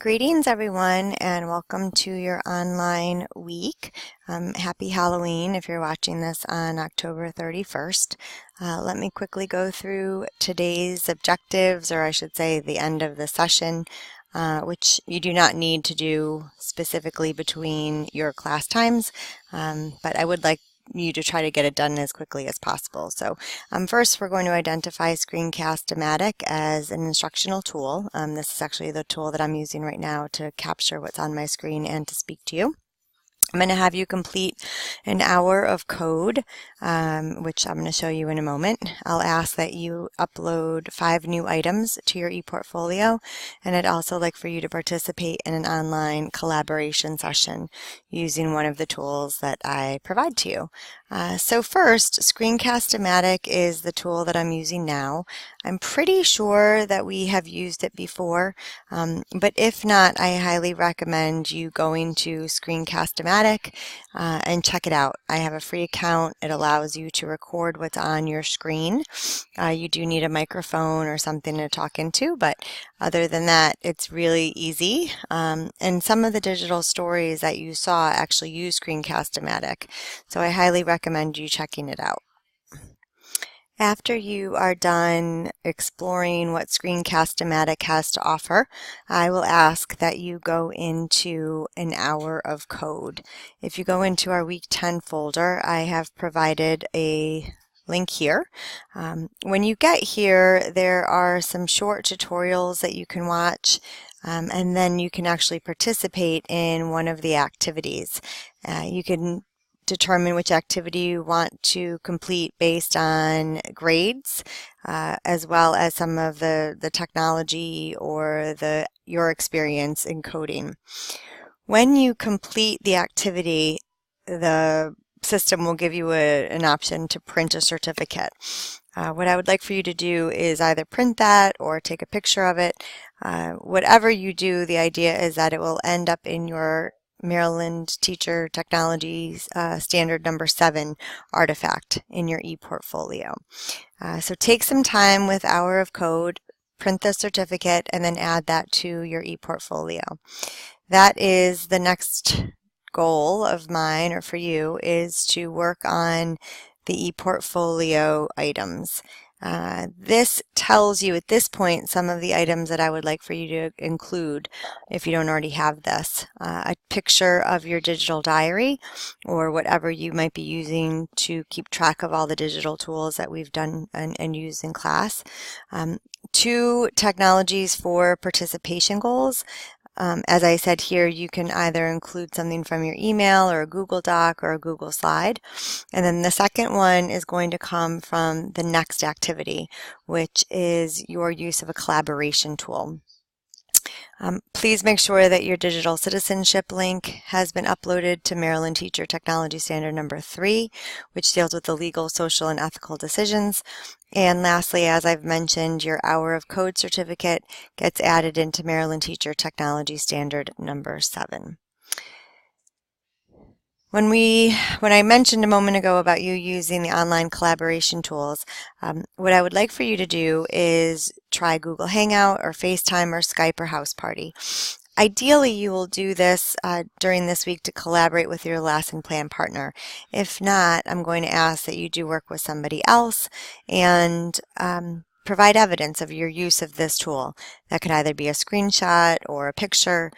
Greetings everyone and welcome to your online week. Happy Halloween if you're watching this on October 31st. Let me quickly go through today's objectives, or I should say the end of the session, which you do not need to do specifically between your class times, but I would like you to try to get it done as quickly as possible. So first we're going to identify screencastomatic as an instructional tool. This is actually the tool that I'm using right now to capture what's on my screen and to speak to you. I'm going to have you complete an hour of code, which I'm going to show you in a moment. I'll ask that you upload 5 new items to your ePortfolio, and I'd also like for you to participate in an online collaboration session using one of the tools that I provide to you. So first, screencastomatic is the tool that I'm using now. I'm pretty sure that we have used it before, but if not, I highly recommend you going to screencastomatic and check it out. I have a free account. It allows you to record what's on your screen. You do need a microphone or something to talk into, but other than that, it's really easy. And some of the digital stories that you saw actually use screencastomatic, so I highly recommend you checking it out. After you are done exploring what screencastomatic has to offer, I will ask that you go into an hour of code. If you go into our Week 10 folder, I have provided a link here. When you get here, there are some short tutorials that you can watch, and then you can actually participate in one of the activities. You can determine which activity you want to complete based on grades, as well as some of the technology or your experience in coding. When you complete the activity, the system will give you an option to print a certificate. What I would like for you to do is either print that or take a picture of it. Whatever you do, the idea is that it will end up in your Maryland Teacher Technology Standard number 7 artifact in your ePortfolio. So take some time with Hour of Code, print the certificate, and then add that to your ePortfolio. That is the next goal of mine, or for you, is to work on the ePortfolio items. This tells you at this point some of the items that I would like for you to include if you don't already have this. A picture of your digital diary or whatever you might be using to keep track of all the digital tools that we've done and used in class. 2 technologies for participation goals. As I said here, you can either include something from your email or a Google Doc or a Google Slide. And then the second one is going to come from the next activity, which is your use of a collaboration tool. Please make sure that your digital citizenship link has been uploaded to Maryland Teacher Technology Standard number 3, which deals with the legal, social, and ethical decisions. And lastly, as I've mentioned, your Hour of Code certificate gets added into Maryland Teacher Technology Standard number 7. When I mentioned a moment ago about you using the online collaboration tools, what I would like for you to do is try Google Hangout or FaceTime or Skype or House Party. Ideally, you will do this during this week to collaborate with your lesson plan partner. If not, I'm going to ask that you do work with somebody else and provide evidence of your use of this tool. That could either be a screenshot or a picture.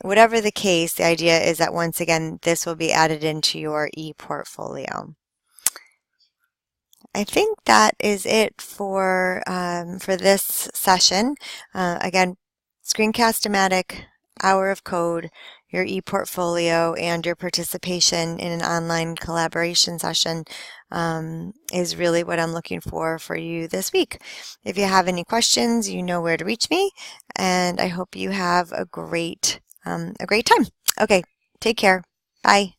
Whatever the case, the idea is that once again, this will be added into your ePortfolio. I think that is it for this session. Again, screencastomatic, Hour of Code, your ePortfolio, and your participation in an online collaboration session is really what I'm looking for you this week. If you have any questions, you know where to reach me, and I hope you have a great time. Okay, take care. Bye.